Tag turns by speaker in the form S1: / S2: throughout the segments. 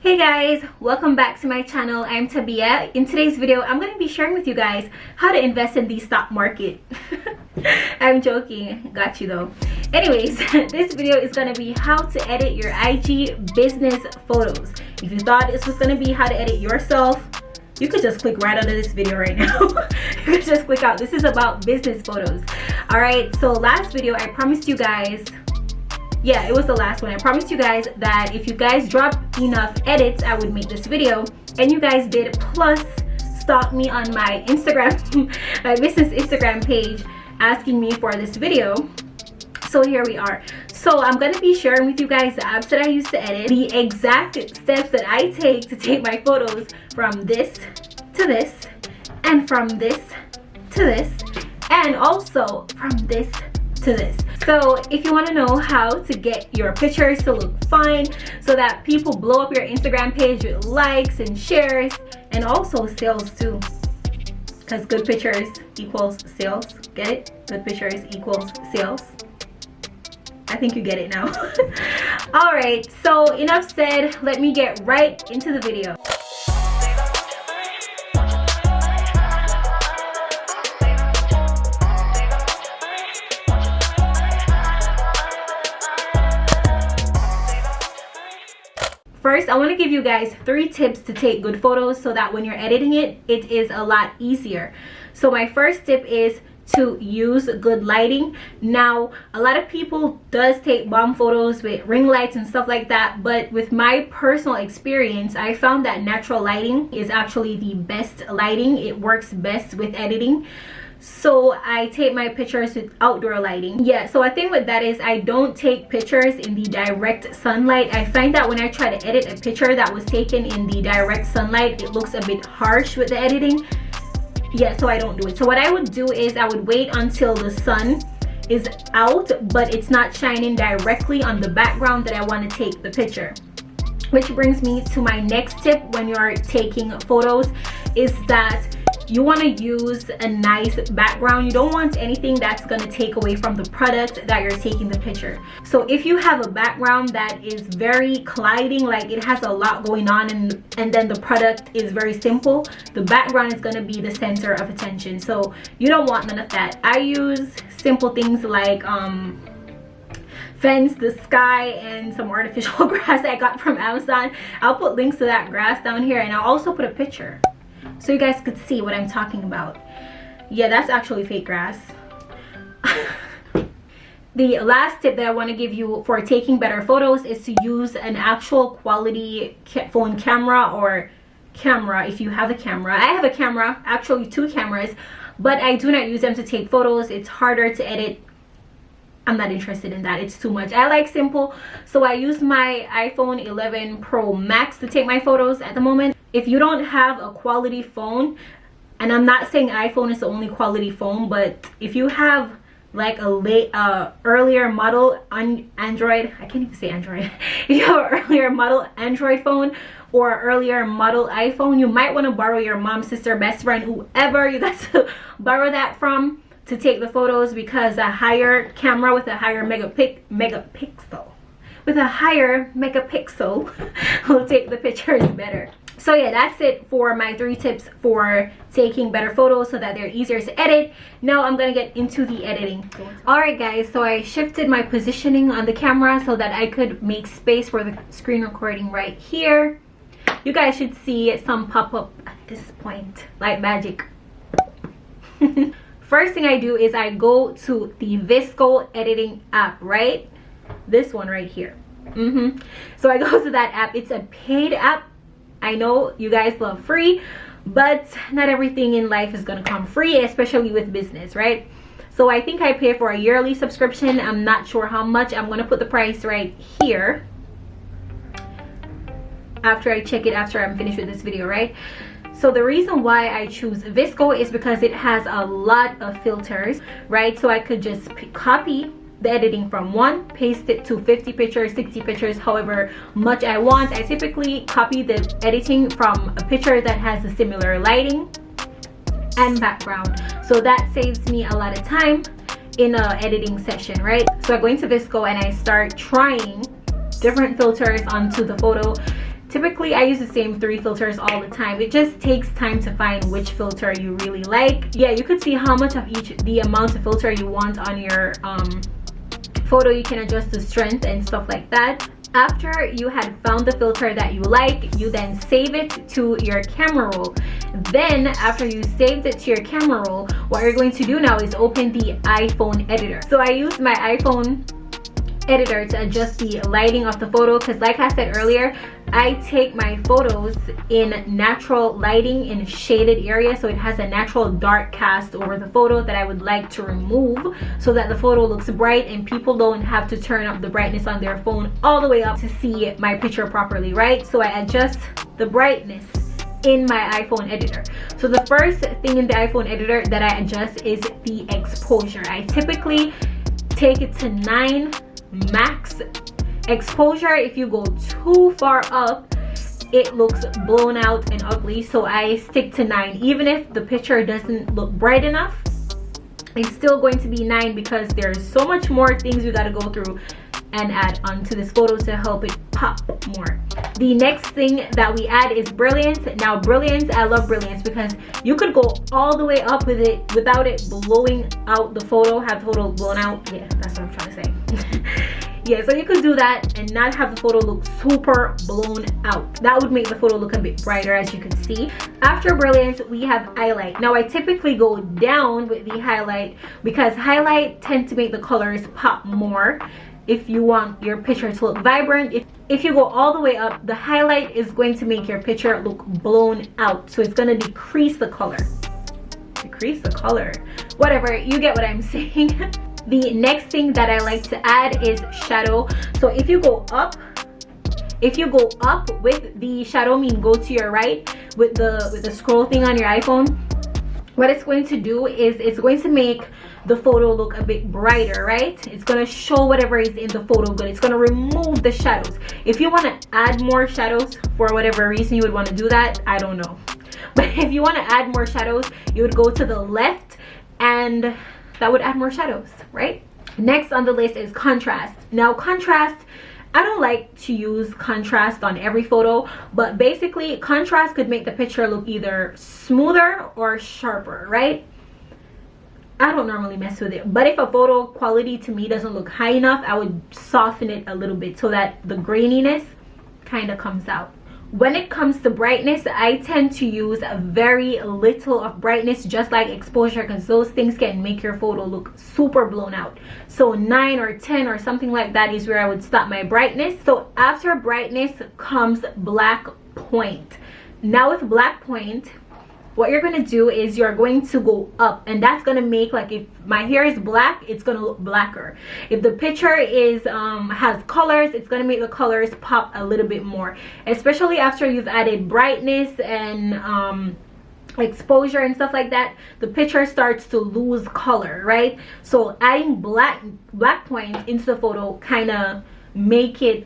S1: Hey guys, welcome back to my channel. I'm Tabia. In today's video, I'm going to be sharing with you guys how to invest in the stock market. I'm joking, got you though. Anyways, this video is going to be how to edit your IG business photos. If you thought this was going to be how to edit yourself, you could just click right under this video right now. You could just click out. This is about business photos. All right, so last video I promised you guys, yeah, it was the last one. I promised you guys that if you guys drop enough edits, I would make this video, and you guys did. Plus, stalk me on my Instagram, my business Instagram page, asking me for this video. So here we are. So I'm going to be sharing with you guys the apps that I use to edit, the exact steps that I take to take my photos from this to this, and from this to this, and also from this to this. So if you want to know how to get your pictures to look fine so that people blow up your Instagram page with likes and shares, and also sales too, because good pictures equals sales. Get it? Good pictures equals sales. I think you get it now. All right, so enough said, let me get right into the video. First, I want to give you guys 3 tips to take good photos so that when you're editing it, it is a lot easier. So my first tip is to use good lighting. Now, a lot of people does take bomb photos with ring lights and stuff like that, but with my personal experience, I found that natural lighting is actually the best lighting. It works best with editing. So I take my pictures with outdoor lighting. Yeah, so I think what that is, I don't take pictures in the direct sunlight. I find that when I try to edit a picture that was taken in the direct sunlight, it looks a bit harsh with the editing. Yeah, so I don't do it. So what I would do is I would wait until the sun is out, but it's not shining directly on the background that I want to take the picture. Which brings me to my next tip when you're taking photos, is that you want to use a nice background. You don't want anything that's going to take away from the product that you're taking the picture. So if you have a background that is very colliding, like it has a lot going on, and then the product is very simple, the background is going to be the center of attention. So you don't want none of that. I use simple things like fence, the sky, and some artificial grass I got from Amazon. I'll put links to that grass down here, and I'll also put a picture so you guys could see what I'm talking about. Yeah, that's actually fake grass. The last tip that I want to give you for taking better photos is to use an actual quality phone camera, or camera if you have a camera. I have a camera, actually 2 cameras, but I do not use them to take photos. It's harder to edit. I'm not interested in that. It's too much. I like simple, so I use my iPhone 11 Pro Max to take my photos at the moment. If you don't have a quality phone, and I'm not saying iPhone is the only quality phone, but if you have like a earlier model on Android, I can't even say Android. If you have an earlier model Android phone or earlier model iPhone, you might want to borrow your mom, sister, best friend, whoever you got to borrow that from to take the photos, because a higher camera with a higher megapixel will take the pictures better. So yeah, that's it for my 3 tips for taking better photos so that they're easier to edit. Now I'm gonna get into the editing. Alright guys, so I shifted my positioning on the camera so that I could make space for the screen recording right here. You guys should see some pop up at this point, like magic. First thing I do is I go to the VSCO editing app, right? This one right here. So I go to that app. It's a paid app. I know you guys love free, but not everything in life is gonna come free, especially with business, right? So I think I pay for a yearly subscription. I'm not sure how much. I'm gonna put the price right here after I check it, after I'm finished with this video, right? So the reason why I choose VSCO is because it has a lot of filters, right? So I could just copy the editing from one, paste it to 50 pictures, 60 pictures, however much I want. I typically copy the editing from a picture that has a similar lighting and background, so that saves me a lot of time in a editing session, right? So I go into VSCO and I start trying different filters onto the photo. Typically basically I use the same 3 filters all the time. It just takes time to find which filter you really like. Yeah, you could see how much of each, the amount of filter you want on your photo. You can adjust the strength and stuff like that. After you had found the filter that you like, you then save it to your camera roll. Then after you saved it to your camera roll, what you're going to do now is open the iPhone editor. So I use my iPhone editor to adjust the lighting of the photo, because like I said earlier, I take my photos in natural lighting in shaded areas, so it has a natural dark cast over the photo that I would like to remove, so that the photo looks bright and people don't have to turn up the brightness on their phone all the way up to see my picture properly, right? So I adjust the brightness in my iPhone editor. So the first thing in the iPhone editor that I adjust is the exposure. I typically take it to 9 max exposure. If you go too far up, it looks blown out and ugly, so I stick to 9. Even if the picture doesn't look bright enough, it's still going to be 9, because there's so much more things you got to go through and add onto this photo to help it pop more. The next thing that we add is brilliance. Now brilliance, I love brilliance because you could go all the way up with it without it blowing out the photo, have the photo blown out. Yeah, that's what I'm trying to say. Yeah, so you could do that and not have the photo look super blown out. That would make the photo look a bit brighter, as you can see. After brilliance, we have highlight. Now I typically go down with the highlight because highlight tends to make the colors pop more. If you want your picture to look vibrant, if you go all the way up, the highlight is going to make your picture look blown out, so it's going to decrease the color. Whatever, you get what I'm saying. The next thing that I like to add is shadow. So if you go up with the shadow, mean go to your right with the scroll thing on your iPhone, what it's going to do is it's going to make the photo look a bit brighter, right? It's going to show whatever is in the photo good. It's going to remove the shadows. If you want to add more shadows, for whatever reason you would want to do that, I don't know. But if you want to add more shadows, you would go to the left, and that would add more shadows, right? Next on the list is contrast. Now contrast, I don't like to use contrast on every photo, but basically contrast could make the picture look either smoother or sharper, right? I don't normally mess with it, but if a photo quality to me doesn't look high enough, I would soften it a little bit so that the graininess kind of comes out. When it comes to brightness, I tend to use a very little of brightness, just like exposure, because those things can make your photo look super blown out. So 9 or 10 or something like that is where I would stop my brightness. So after brightness comes black point. Now with black point, what you're going to do is you're going to go up, and that's going to make, like, if my hair is black, it's going to look blacker. If the picture is has colors, it's going to make the colors pop a little bit more, especially after you've added brightness and exposure and stuff like that. The picture starts to lose color, right? So adding black point into the photo kind of make it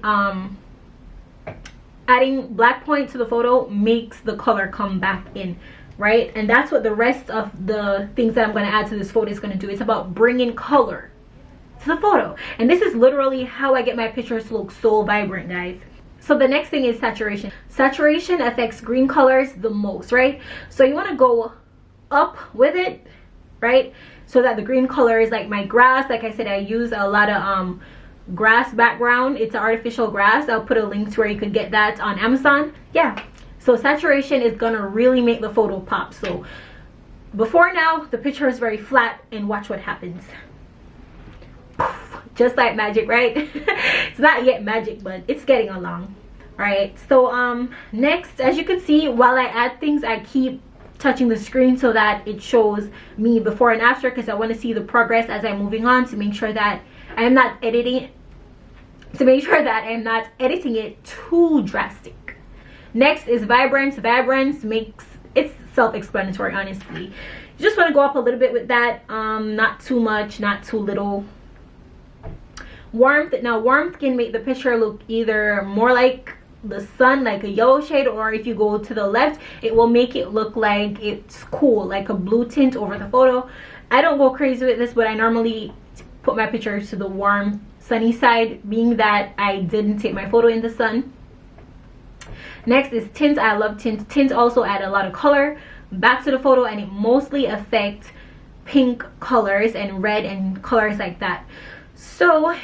S1: adding black point to the photo makes the color come back in, right? And that's what the rest of the things that I'm going to add to this photo is going to do. It's about bringing color to the photo, and this is literally how I get my pictures to look so vibrant, guys. So the next thing is saturation. Saturation affects green colors the most, right? So you want to go up with it, right? So that the green color is like my grass. Like I said, I use a lot of grass background. It's an artificial grass. I'll put a link to where you could get that on Amazon. Yeah. So saturation is gonna really make the photo pop. So before now, the picture is very flat, and watch what happens. Just like magic, right? It's not yet magic, but it's getting along. Right. So next, as you can see, while I add things, I keep touching the screen so that it shows me before and after, because I want to see the progress as I'm moving on, to make sure that I am not editing it too drastic. Next is vibrance. Vibrance makes, it's self-explanatory, honestly. You just want to go up a little bit with that, not too much, not too little. Warmth. Now warmth can make the picture look either more like the sun, like a yellow shade, or if you go to the left, it will make it look like it's cool, like a blue tint over the photo. I don't go crazy with this, but I normally put my pictures to the warm sunny side, being that I didn't take my photo in the sun. Next is tints. I love tints. Tints also add a lot of color back to the photo, and it mostly affects pink colors and red and colors like that. So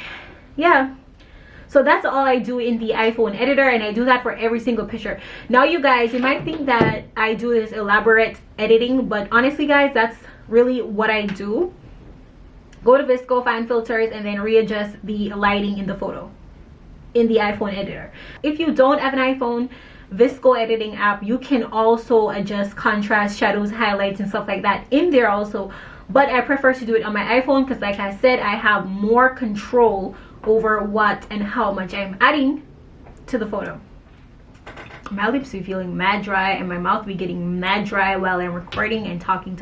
S1: yeah, so that's all I do in the iPhone editor, and I do that for every single picture. Now you guys, you might think that I do this elaborate editing, but honestly guys, that's really what I do. Go to VSCO, find filters, and then readjust the lighting in the photo in the iPhone editor. If you don't have an iPhone VSCO editing app, you can also adjust contrast, shadows, highlights, and stuff like that in there also, but I prefer to do it on my iPhone because, like I said, I have more control over what and how much I'm adding to the photo. My lips be feeling mad dry, and my mouth be getting mad dry while I'm recording and talking.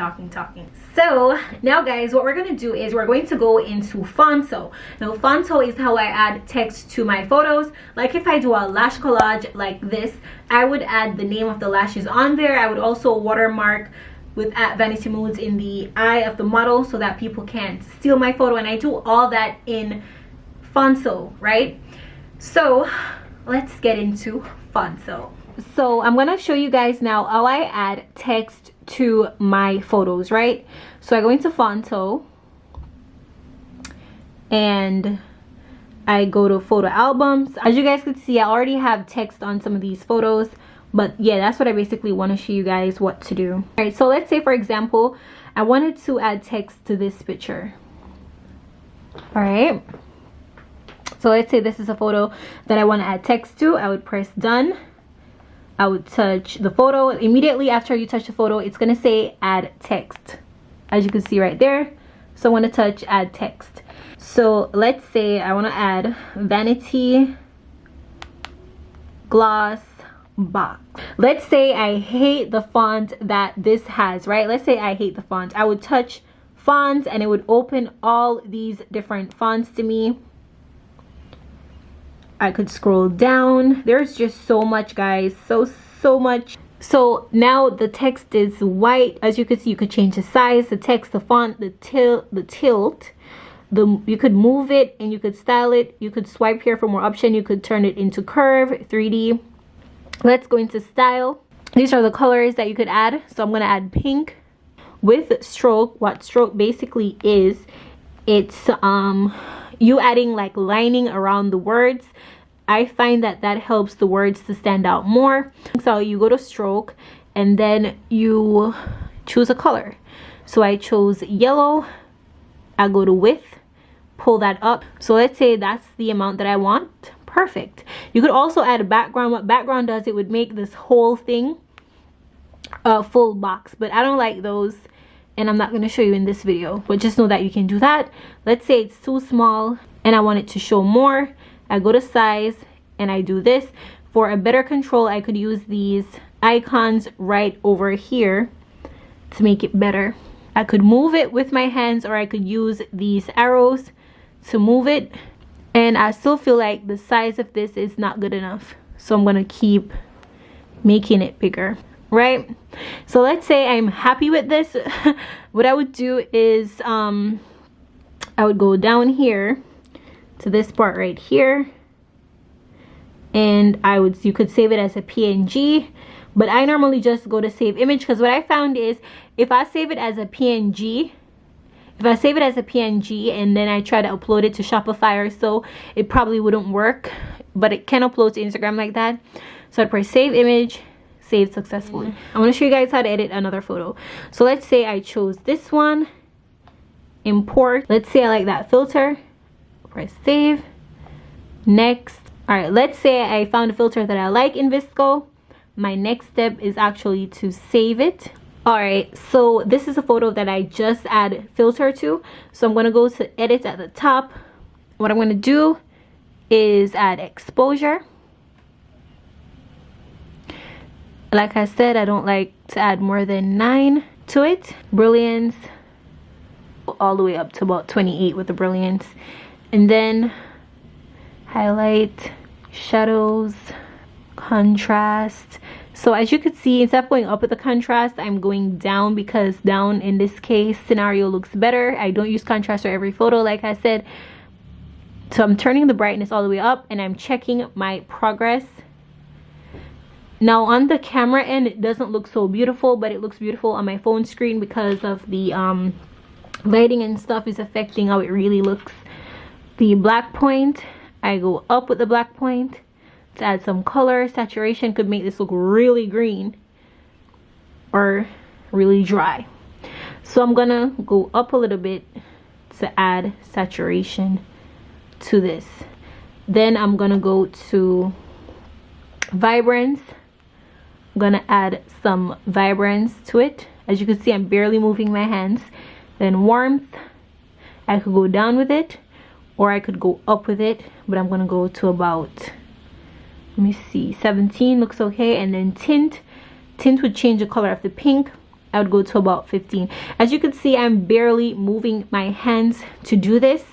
S1: So now guys, what we're going to do is we're going to go into Phonto. Now Phonto is how I add text to my photos. Like if I do a lash collage like this, I would add the name of the lashes on there. I would also watermark with @Vanity Moods in the eye of the model so that people can't steal my photo, and I do all that in Phonto, right? So let's get into Phonto. So I'm gonna show you guys now how I add text to my photos, right? So I go into Phonto and I go to photo albums. As you guys can see, I already have text on some of these photos, but yeah, that's what I basically want to show you guys what to do. All right, so let's say for example I wanted to add text to this picture. All right, so let's say this is a photo that I want to add text to. I would press done. I would touch the photo. Immediately after you touch the photo, it's gonna say add text, as you can see right there. So I want to touch add text. So let's say I want to add vanity gloss box. Let's say I hate the font that this has, right? Let's say I hate the font. I would touch fonts and it would open all these different fonts to me. I could scroll down. There's just so much, guys, so much. So now the text is white. As you can see, you could change the size, the text, the font, the tilt. You could move it and you could style it. You could swipe here for more option. You could turn it into curve, 3D. Let's go into style. These are the colors that you could add. So I'm gonna add pink with stroke. What stroke basically is, it's you adding like lining around the words. I find that that helps the words to stand out more. So you go to stroke and then you choose a color. So I chose yellow. I go to width, pull that up. So let's say that's the amount that I want. Perfect. You could also add a background. What background does, it would make this whole thing a full box, but I don't like those and I'm not going to show you in this video, but just know that you can do that. Let's say it's too small and I want it to show more. I go to size and I do this. For a better control, I could use these icons right over here to make it better. I could move it with my hands or I could use these arrows to move it, and I still feel like the size of this is not good enough, so I'm gonna keep making it bigger, right? So let's say I'm happy with this. What I would do is I would go down here to this part right here, and you could save it as a PNG, but I normally just go to save image, because what I found is if I save it as a PNG, and then I try to upload it to Shopify or so, it probably wouldn't work, but it can upload to Instagram like that. So I'd press save image, save successfully. I want to show you guys how to edit another photo. So let's say I chose this one, import. Let's say I like that filter, press save, next. All right, let's say I found a filter that I like in VSCO. My next step is actually to save it. All right, so this is a photo that I just added filter to. So I'm gonna go to edit at the top. What I'm gonna do is add exposure. Like I said, I don't like to add more than 9 to it. Brilliance, all the way up to about 28 with the brilliance. And then highlight, shadows, contrast. So as you can see, instead of going up with the contrast, I'm going down, because down in this case scenario looks better. I don't use contrast for every photo, like I said. So I'm turning the brightness all the way up and I'm checking my progress. Now on the camera end it doesn't look so beautiful, but it looks beautiful on my phone screen because of the lighting and stuff is affecting how it really looks. The black point, I go up with the black point to add some color. Saturation could make this look really green or really dry. So I'm gonna go up a little bit to add saturation to this. Then I'm gonna go to vibrance. I'm gonna add some vibrance to it. As you can see, I'm barely moving my hands. Then warmth, I could go down with it or I could go up with it, but I'm gonna go to about, let me see, 17 looks okay. And then tint would change the color of the pink. I would go to about 15. As you can see, I'm barely moving my hands to do this.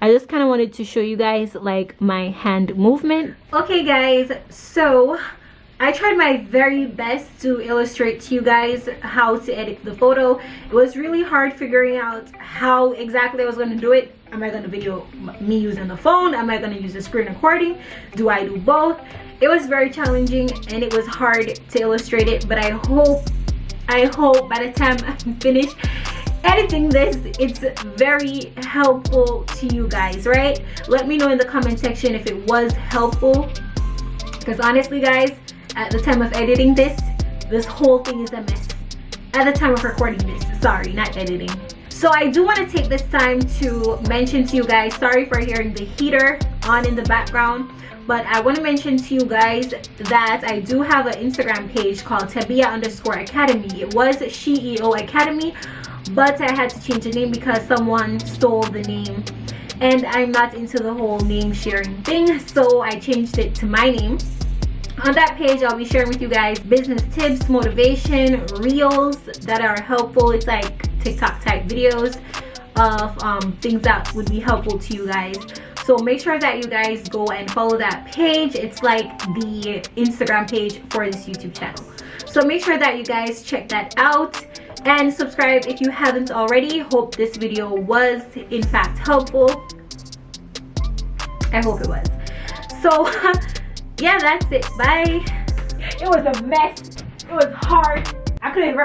S1: I just kind of wanted to show you guys like my hand movement. Okay guys, so I tried my very best to illustrate to you guys how to edit the photo. It was really hard figuring out how exactly I was going to do it. Am I going to video me using the phone? Am I going to use the screen recording? Do I do both? It was very challenging and it was hard to illustrate it, but I hope by the time I'm finished editing this, it's very helpful to you guys, right? Let me know in the comment section if it was helpful, because honestly guys, at the time of editing this whole thing is a mess. At the time of recording this, sorry, not editing. So I do want to take this time to mention to you guys, sorry for hearing the heater on in the background, but I want to mention to you guys that I do have an Instagram page called Tabia_Academy. It was SheEO Academy, but I had to change the name because someone stole the name and I'm not into the whole name sharing thing, so I changed it to my name. On that page I'll be sharing with you guys business tips, motivation, reels that are helpful. It's like TikTok type videos of things that would be helpful to you guys. So make sure that you guys go and follow that page. It's like the Instagram page for this YouTube channel. So make sure that you guys check that out and subscribe if you haven't already. Hope this video was in fact helpful. I hope it was. So yeah, that's it. Bye. It was a mess. It was hard. I couldn't